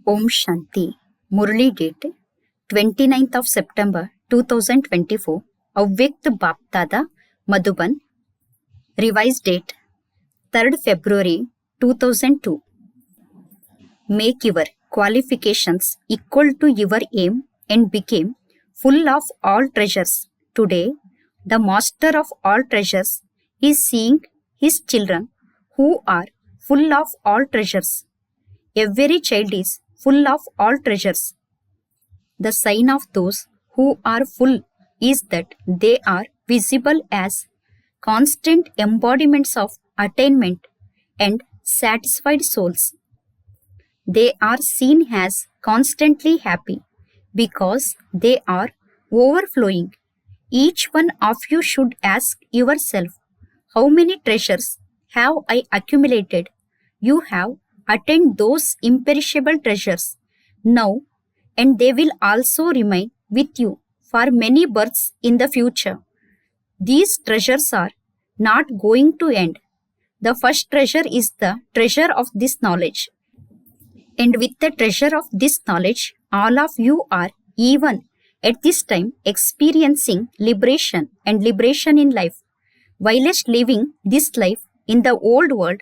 Om Shanti. Murli date 29th of September 2024. Avyakt Bap Dada Madhuban. Revised date 3rd February 2002. Make your qualifications equal to your aim and become full of all treasures. Today, the master of all treasures is seeing his children who are full of all treasures. Every child is full of all treasures. The sign of those who are full is that they are visible as constant embodiments of attainment and satisfied souls. They are seen as constantly happy because they are overflowing. Each one of you should ask yourself, how many treasures have I accumulated? You have attained those imperishable treasures now, and they will also remain with you for many births in the future. These treasures are not going to end. The first treasure is the treasure of this knowledge. And with the treasure of this knowledge, all of you are even at this time experiencing liberation and liberation in life. Whilst living this life in the old world,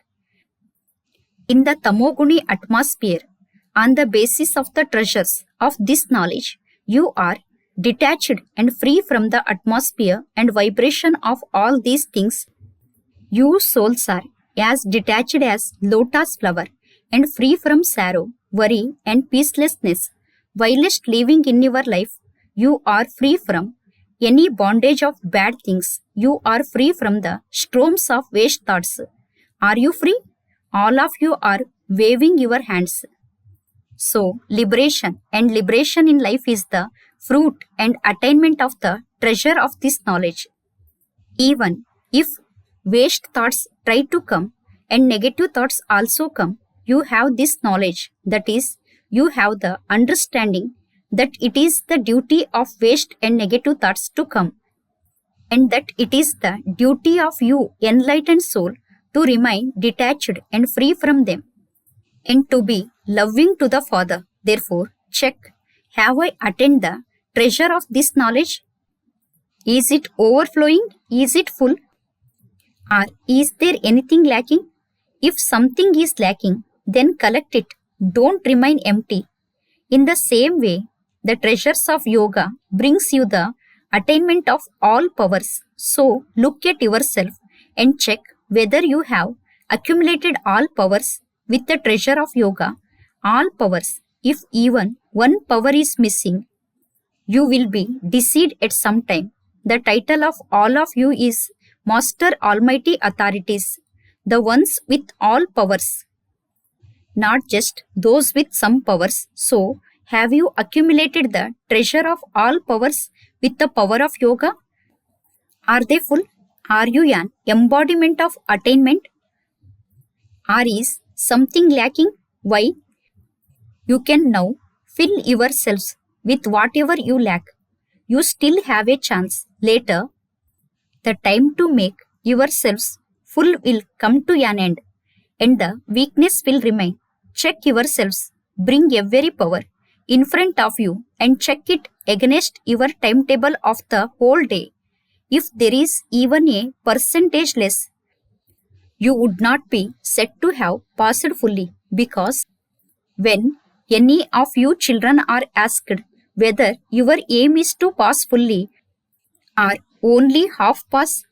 in the Tamoguni atmosphere, on the basis of the treasures of this knowledge, you are detached and free from the atmosphere and vibration of all these things. You souls are as detached as lotus flower and free from sorrow, worry and peacelessness. Whilst living in your life, you are free from any bondage of bad things. You are free from the storms of waste thoughts. Are you free? All of you are waving your hands. So, liberation and liberation in life is the fruit and attainment of the treasure of this knowledge. Even if waste thoughts try to come and negative thoughts also come, you have this knowledge, that is, you have the understanding that it is the duty of waste and negative thoughts to come, and that it is the duty of you, enlightened soul, to remain detached and free from them, and to be loving to the Father. Therefore, check, have I attained the treasure of this knowledge? Is it overflowing? Is it full? Or is there anything lacking? If something is lacking, then collect it. Don't remain empty. In the same way, the treasures of yoga brings you the attainment of all powers. So, look at yourself and check whether you have accumulated all powers with the treasure of yoga. All powers. If even one power is missing, you will be deceived at some time. The title of all of you is Master Almighty Authorities, the ones with all powers, not just those with some powers. So, have you accumulated the treasure of all powers with the power of yoga? Are they full? Are you an embodiment of attainment? Or is something lacking? Why? You can now fill yourselves with whatever you lack. You still have a chance. Later, the time to make yourselves full will come to an end, and the weakness will remain. Check yourselves. Bring every power in front of you and check it against your timetable of the whole day. If there is even a percentage less, you would not be said to have passed fully, because when any of you children are asked whether your aim is to pass fully or only half pass,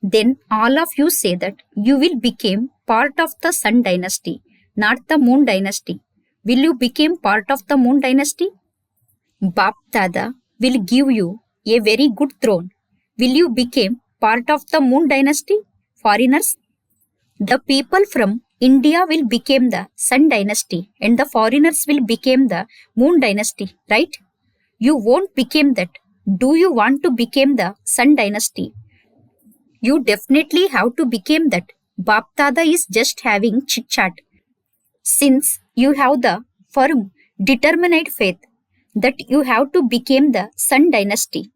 then all of you say that you will become part of the Sun dynasty, not the Moon dynasty. Will you become part of the Moon dynasty? Bap Dada will give you a very good throne. Will you become part of the Moon dynasty? Foreigners? The people from India will become the Sun dynasty and the foreigners will become the Moon dynasty, right? You won't become that. Do you want to become the Sun dynasty? You definitely have to become that. Bap Dada is just having chit-chat. Since you have the firm, determined faith that you have to become the Sun dynasty,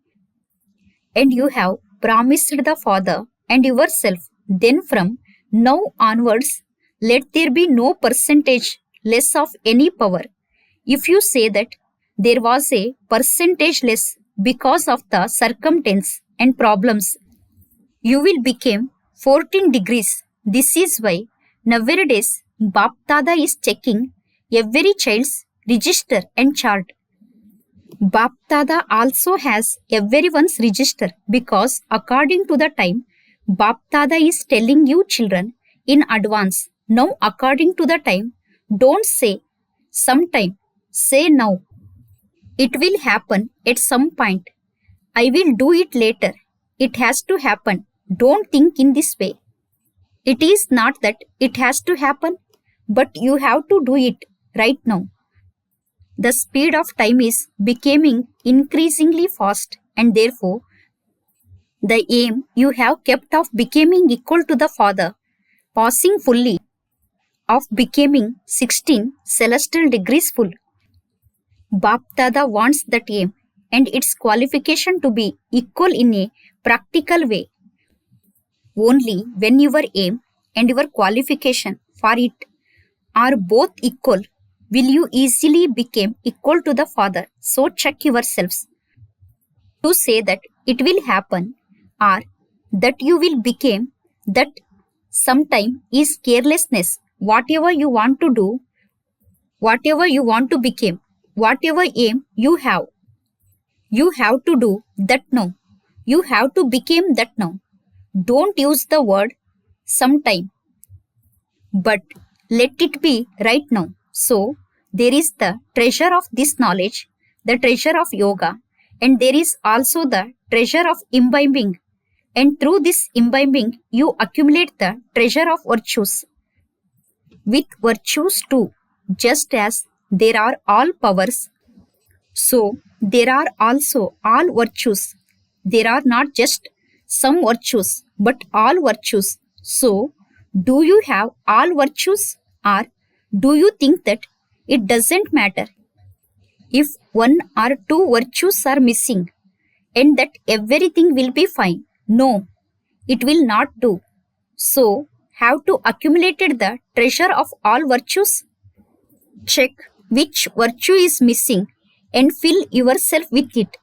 and you have promised the Father and yourself, then from now onwards, let there be no percentage less of any power. If you say that there was a percentage less because of the circumstance and problems, you will become 14 degrees. This is why nowadays Bap Dada is checking every child's register and chart. Bap Dada also has everyone's register because according to the time, Bap Dada is telling you children in advance. Now according to the time, don't say sometime, say now. It will happen at some point. I will do it later. It has to happen. Don't think in this way. It is not that it has to happen, but you have to do it right now. The speed of time is becoming increasingly fast, and therefore, the aim you have kept of becoming equal to the Father, passing fully, of becoming 16 celestial degrees full. Bap Dada wants that aim and its qualification to be equal in a practical way. Only when your aim and your qualification for it are both equal will you easily become equal to the Father. So check yourselves. To say that it will happen or that you will become that sometime is carelessness. Whatever you want to do, whatever you want to become, whatever aim you have to do that now. You have to become that now. Don't use the word sometime, but let it be right now. So, there is the treasure of this knowledge, the treasure of yoga, and there is also the treasure of imbibing. And through this imbibing, you accumulate the treasure of virtues. With virtues too, just as there are all powers, so there are also all virtues. There are not just some virtues, but all virtues. So, do you have all virtues, or do you think that it doesn't matter if one or two virtues are missing and that everything will be fine? No, it will not do. So, have to accumulated the treasure of all virtues? Check which virtue is missing and fill yourself with it.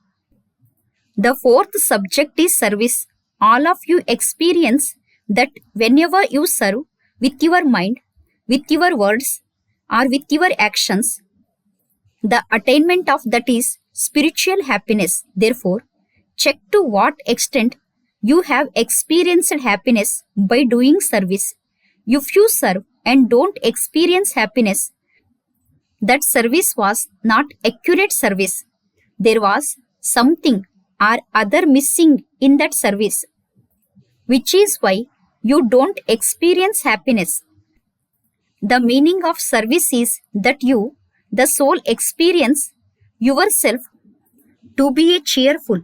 The fourth subject is service. All of you experience that whenever you serve with your mind, with your words, or with your actions, the attainment of that is spiritual happiness. Therefore, check to what extent you have experienced happiness by doing service. If you serve and don't experience happiness, that service was not accurate service. There was something or other missing in that service, which is why you don't experience happiness. The meaning of service is that you, the soul, experience yourself to be a cheerful,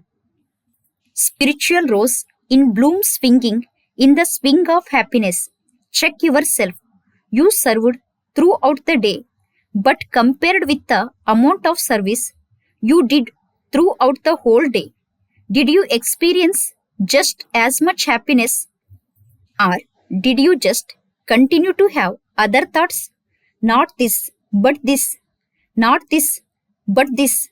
spiritual rose in bloom swinging in the swing of happiness. Check yourself. You served throughout the day, but compared with the amount of service you did throughout the whole day, did you experience just as much happiness, or did you just continue to have other thoughts? Not this, but this. Not this, but this.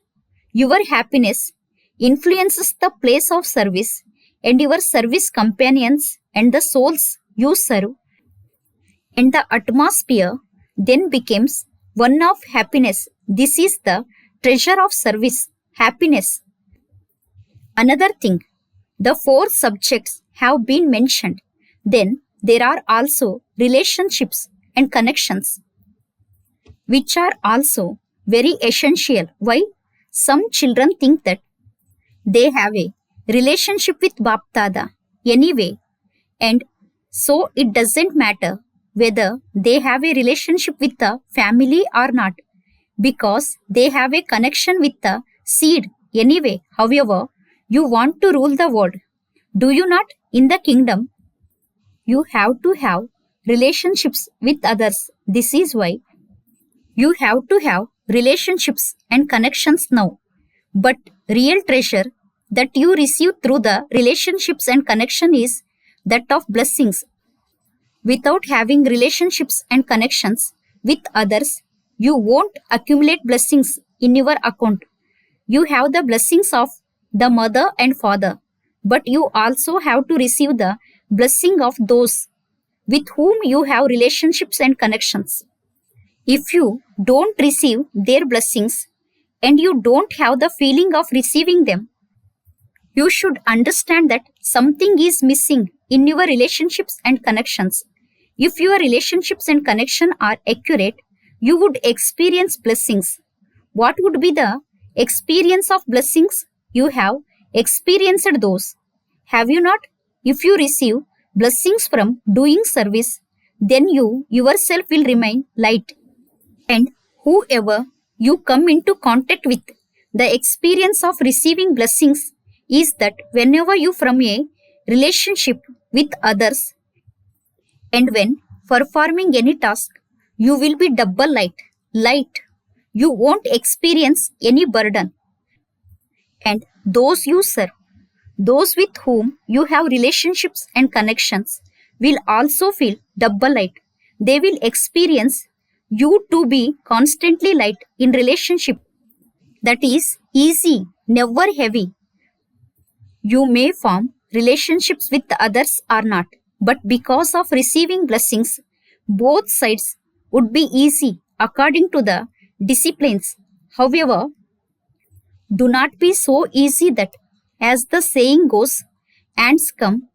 Your happiness influences the place of service and your service companions and the souls you serve, and the atmosphere then becomes one of happiness. This is the treasure of service, happiness. Another thing, the four subjects have been mentioned. Then there are also relationships and connections, which are also very essential. Why? Some children think that they have a relationship with Bap Dada anyway, and so it doesn't matter whether they have a relationship with the family or not, because they have a connection with the seed anyway. However, you want to rule the world, do you not? In the kingdom, you have to have relationships with others. This is why you have to have relationships and connections now. But real treasure that you receive through the relationships and connection is that of blessings. Without having relationships and connections with others, You won't accumulate blessings in your account. You have the blessings of the mother and father, but you also have to receive the blessing of those with whom you have relationships and connections. If you don't receive their blessings and you don't have the feeling of receiving them, you should understand that something is missing in your relationships and connections. If your relationships and connection are accurate, you would experience blessings. What would be the experience of blessings? You have experienced those. Have you not? If you receive blessings from doing service, then you yourself will remain light. And whoever you come into contact with, the experience of receiving blessings is that whenever you from a relationship with others and when performing any task, you will be double light. You won't experience any burden. And those you serve, those with whom you have relationships and connections, will also feel double light. They will experience you to be constantly light in relationship. That is easy, never heavy. You may form relationships with others or not, but because of receiving blessings, both sides would be easy according to the disciplines. However, do not be so easy that, as the saying goes, ants come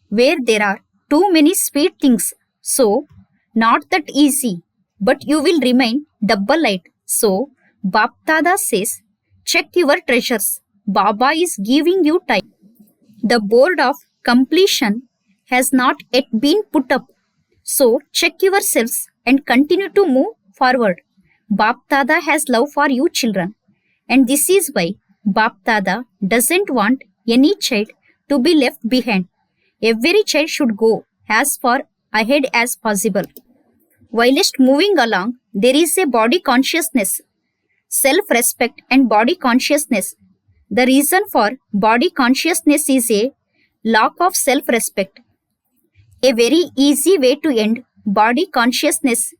where there are too many sweet things. So, not that easy, but you will remain double light. So, Baptada says, check your treasures. Baba is giving you time. The board of completion has not yet been put up. So, check yourselves and continue to move forward. Baptada has love for you children. And this is why Baptada doesn't want any child to be left behind. Every child should go as far ahead as possible. Whilst moving along, there is a body consciousness, self-respect and body consciousness. The reason for body consciousness is a lack of self-respect. A very easy way to end body consciousness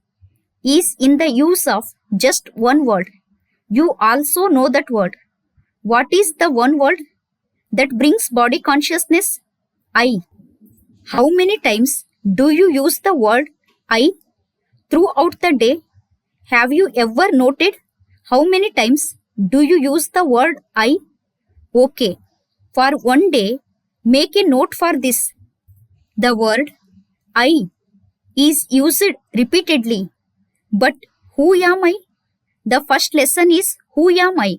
is in the use of just one word. You also know that word. What is the one word that brings body consciousness? I. How many times do you use the word I throughout the day? Have you ever noted how many times do you use the word I? Okay, for one day, make a note for this. The word I is used repeatedly. But who am I? The first lesson is who am I?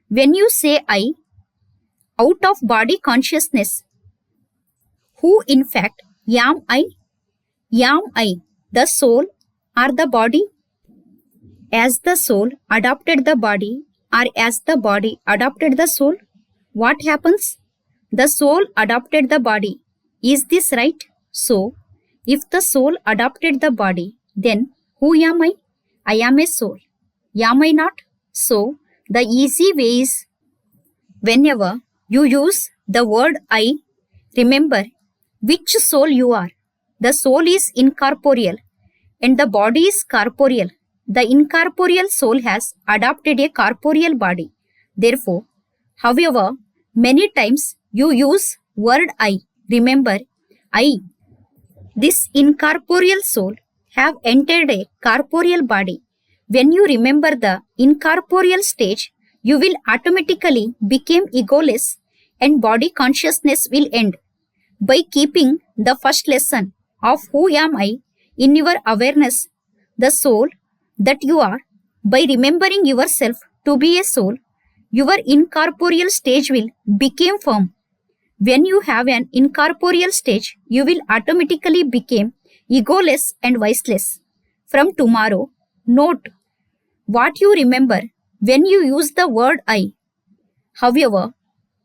When you say I, out of body consciousness, who in fact am I? Am I the soul or the body? As the soul adopted the body or as the body adopted the soul? What happens? The soul adopted the body. Is this right? So, if the soul adopted the body, then who am I? I am a soul. Am I not? So, the easy way is whenever you use the word I, remember which soul you are. The soul is incorporeal and the body is corporeal. The incorporeal soul has adopted a corporeal body. Therefore, however, many times you use word I, remember I. This incorporeal soul have entered a corporeal body. When you remember the incorporeal stage, you will automatically become egoless and body consciousness will end. By keeping the first lesson of who am I in your awareness, the soul that you are, by remembering yourself to be a soul, your incorporeal stage will become firm. When you have an incorporeal stage, you will automatically become egoless and voiceless. From tomorrow, note what you remember when you use the word I. However,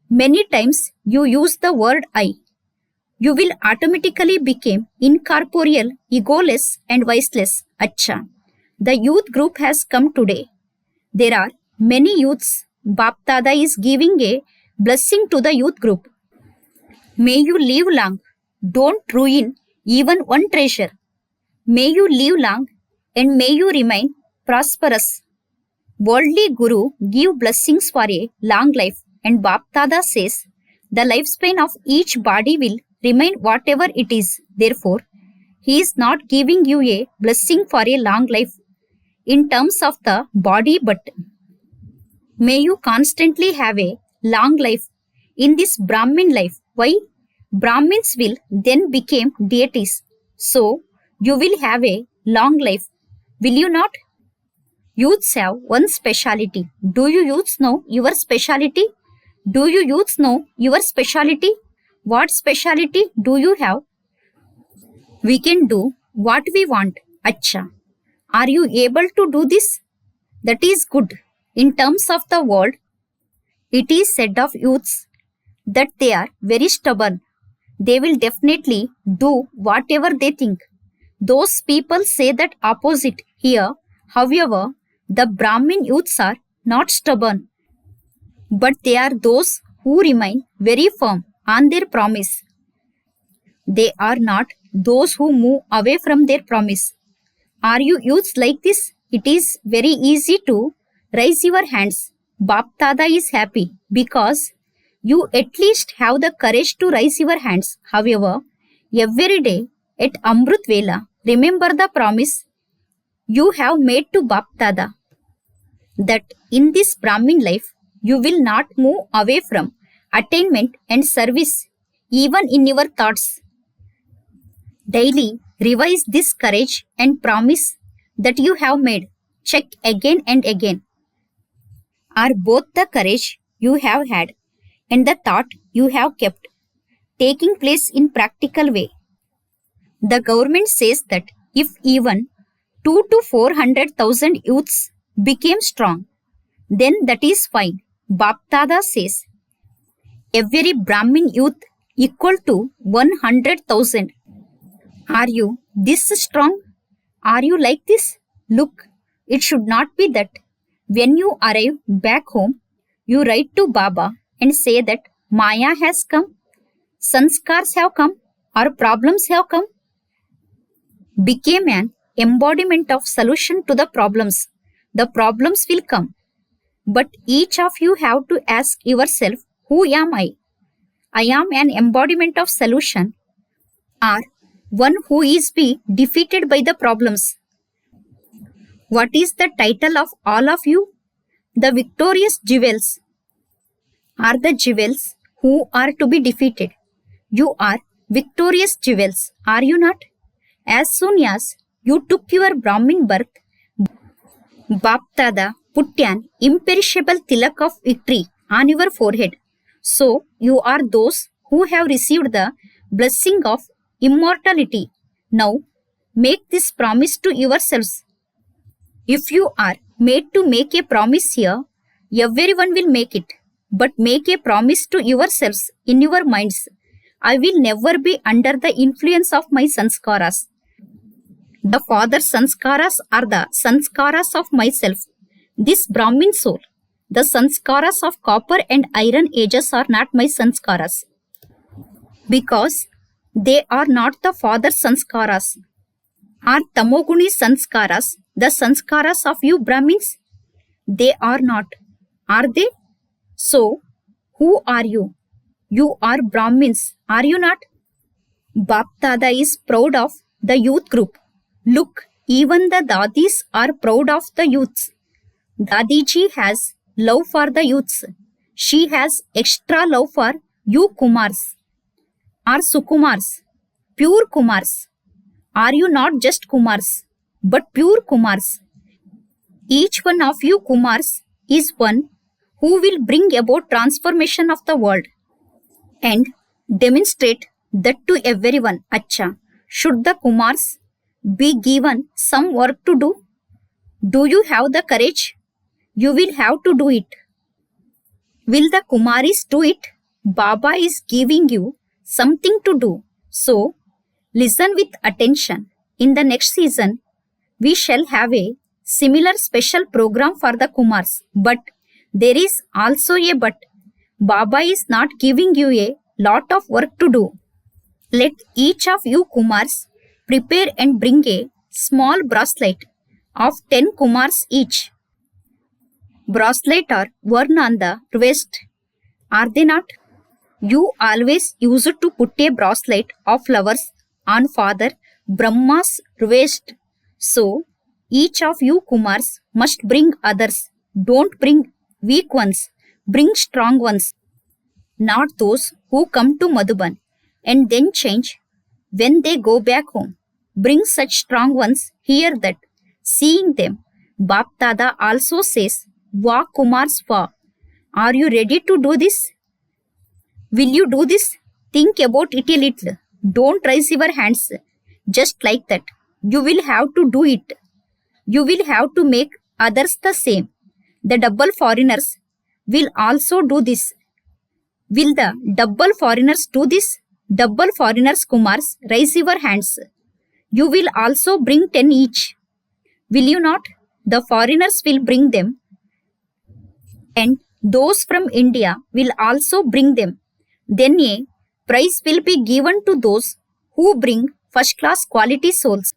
many times you use the word I, you will automatically become incorporeal, egoless and voiceless. Acha. The youth group has come today. There are many youths. Baptada is giving a blessing to the youth group. May you live long. Don't ruin even one treasure. May you live long and may you remain prosperous. Worldly guru give blessings for a long life, and Bap Dada says the lifespan of each body will remain whatever it is. Therefore, he is not giving you a blessing for a long life in terms of the body, but may you constantly have a long life in this Brahmin life. Why? Brahmins will then become deities. So, you will have a long life. Will you not? Youths have one speciality. Do you youths know your speciality? Do you youths know your speciality? What speciality do you have? We can do what we want. Acha. Are you able to do this? That is good. In terms of the world, it is said of youths that they are very stubborn. They will definitely do whatever they think. Those people say that opposite here. However, the Brahmin youths are not stubborn, but they are those who remain very firm on their promise. They are not those who move away from their promise. Are you youths like this? It is very easy to raise your hands. Bap Dada is happy because you at least have the courage to raise your hands. However, every day at Amrut Vela, remember the promise you have made to Bap Dada that in this Brahmin life you will not move away from attainment and service even in your thoughts. Daily revise this courage and promise that you have made. Check again and again. Are both the courage you have had and the thought you have kept taking place in practical way? The government says that if even 2 to 400,000 youths became strong, then that is fine. Bap Dada says every Brahmin youth equal to 100,000. Are you this strong? Are you like this? Look, it should not be that when you arrive back home, you write to Baba and say that Maya has come, sanskars have come, or problems have come. Became an embodiment of solution to the problems. The problems will come. But each of you have to ask yourself, who am I? I am an embodiment of solution, or one who is be defeated by the problems. What is the title of all of you? The victorious jewels are the jewels who are to be defeated. You are victorious jewels, are you not? As soon as you took your Brahmin birth, Bap Dada put an imperishable tilak of victory on your forehead. So you are those who have received the blessing of immortality. Now make this promise to yourselves. If you are made to make a promise here, everyone will make it. But make a promise to yourselves in your minds. I will never be under the influence of my sanskaras. The father's sanskaras are the sanskaras of myself, this Brahmin soul. The sanskaras of copper and iron ages are not my sanskaras, because they are not the father's sanskaras. Are tamoguni sanskaras the sanskaras of you Brahmins? They are not. Are they? So, who are you? You are Brahmins, are you not? Bap Dada is proud of the youth group. Look, even the Dadis are proud of the youths. Dadiji has love for the youths. She has extra love for you Kumars. Are Sukumars, pure Kumars. Are you not just Kumars, but pure Kumars? Each one of you Kumars is one who will bring about transformation of the world and demonstrate that to everyone. Acha, should the Kumars be given some work to do? Do you have the courage? You will have to do it. Will the Kumaris do it? Baba is giving you something to do. So, listen with attention. In the next season, we shall have a similar special program for the Kumars. But there is also a but. Baba is not giving you a lot of work to do. Let each of you Kumars prepare and bring a small bracelet of 10 Kumars each. Bracelet are worn on the wrist, are they not? You always used to put a bracelet of flowers on Father Brahma's wrist. So, each of you Kumars must bring others. Don't bring weak ones, bring strong ones, not those who come to Madhuban and then change when they go back home. Bring such strong ones here that, seeing them, Bap Dada also says, "Wah Kumars Wah." Are you ready to do this? Will you do this? Think about it a little. Don't raise your hands just like that. You will have to do it. You will have to make others the same. The double foreigners will also do this. Will the double foreigners do this? Double foreigners Kumars, raise your hands. You will also bring 10 each. Will you not? The foreigners will bring them. And those from India will also bring them. Then a prize will be given to those who bring first class quality souls.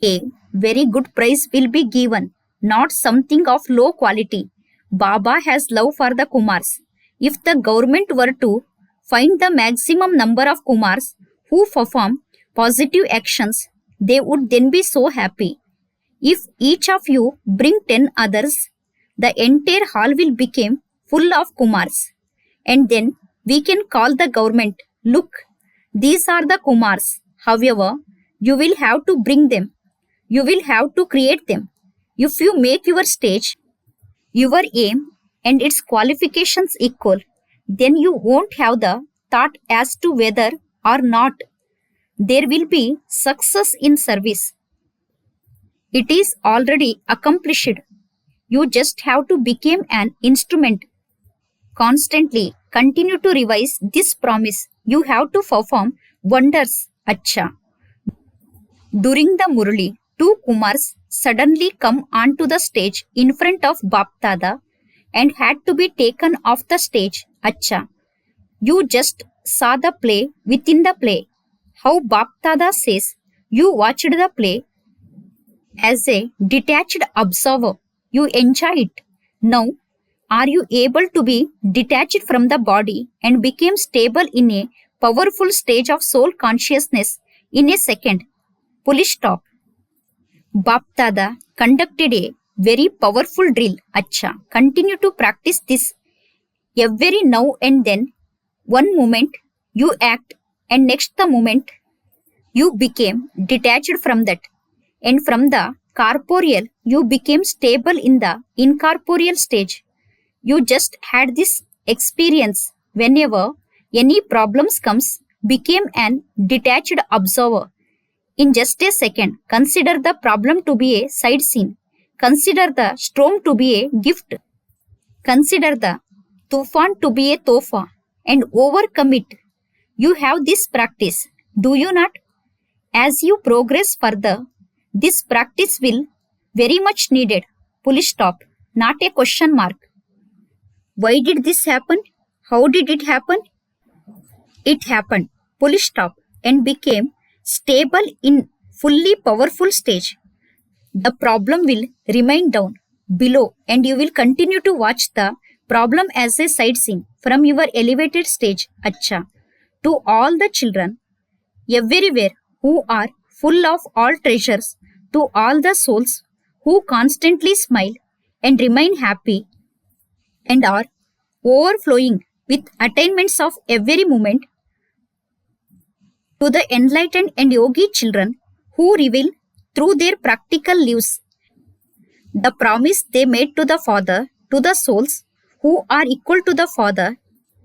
A very good prize will be given, not something of low quality. Baba has love for the Kumars. If the government were to find the maximum number of Kumars who perform positive actions, they would then be so happy. If each of you bring 10 others, the entire hall will become full of Kumars. And then we can call the government, look, these are the Kumars. However, you will have to bring them. You will have to create them. If you make your stage, your aim and its qualifications equal, then you won't have the thought as to whether or not there will be success in service. It is already accomplished. You just have to become an instrument. Constantly continue to revise this promise. You have to perform wonders. Acha. During the Murli, two Kumars suddenly come onto the stage in front of Bap Dada and had to be taken off the stage. Acha. You just saw the play within the play. How Bap Dada says you watched the play as a detached observer. You enjoy it. Now, are you able to be detached from the body and become stable in a powerful stage of soul consciousness in a second? Full stop. Bap Dada conducted a very powerful drill. Acha. Continue to practice this every now and then. One moment you act and next the moment you became detached from that. And from the corporeal you became stable in the incorporeal stage. You just had this experience. Whenever any problems comes, became an detached observer. In just a second, consider the problem to be a side scene. Consider the storm to be a gift. Consider the tufan to be a tofa and overcome it. You have this practice, do you not? As you progress further, this practice will very much needed. Full stop. Not a question mark. Why did this happen? How did it happen? It happened. Full stop. And became stable in fully powerful stage. The problem will remain down below and you will continue to watch the problem as a side scene from your elevated stage. Acha. To all the children everywhere who are full of all treasures, to all the souls who constantly smile and remain happy and are overflowing with attainments of every moment, to the enlightened and yogi children who reveal through their practical lives the promise they made to the Father, to the souls who are equal to the Father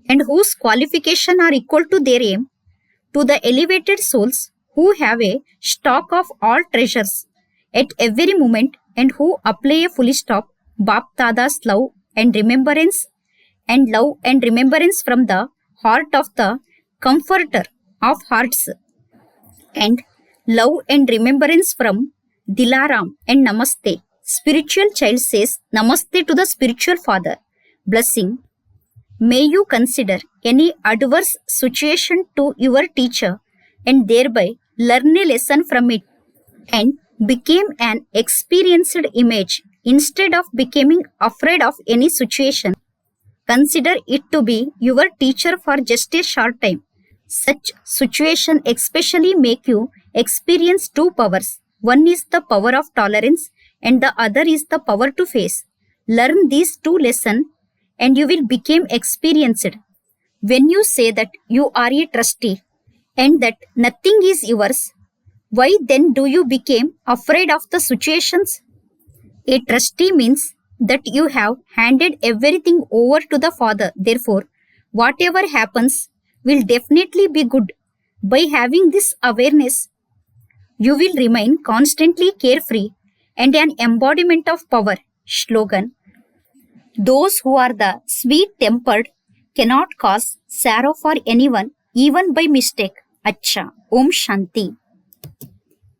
and whose qualification are equal to their aim, to the elevated souls who have a stock of all treasures at every moment and who apply a full stop, Bap Dada's love and remembrance from the heart of the Comforter of hearts, and love and remembrance from Dilaram and Namaste. Spiritual child says Namaste to the spiritual father. Blessing. May you consider any adverse situation to your teacher and thereby learn a lesson from it. And became an experienced image instead of becoming afraid of any situation. Consider it to be your teacher for just a short time. Such situations especially make you experience two powers. One is the power of tolerance and the other is the power to face. Learn these two lessons and you will become experienced. When you say that you are a trustee and that nothing is yours, why then do you become afraid of the situations? A trustee means that you have handed everything over to the Father. Therefore, whatever happens will definitely be good. By having this awareness, you will remain constantly carefree and an embodiment of power. Slogan: those who are the sweet-tempered cannot cause sorrow for anyone, even by mistake. Acha. Om Shanti.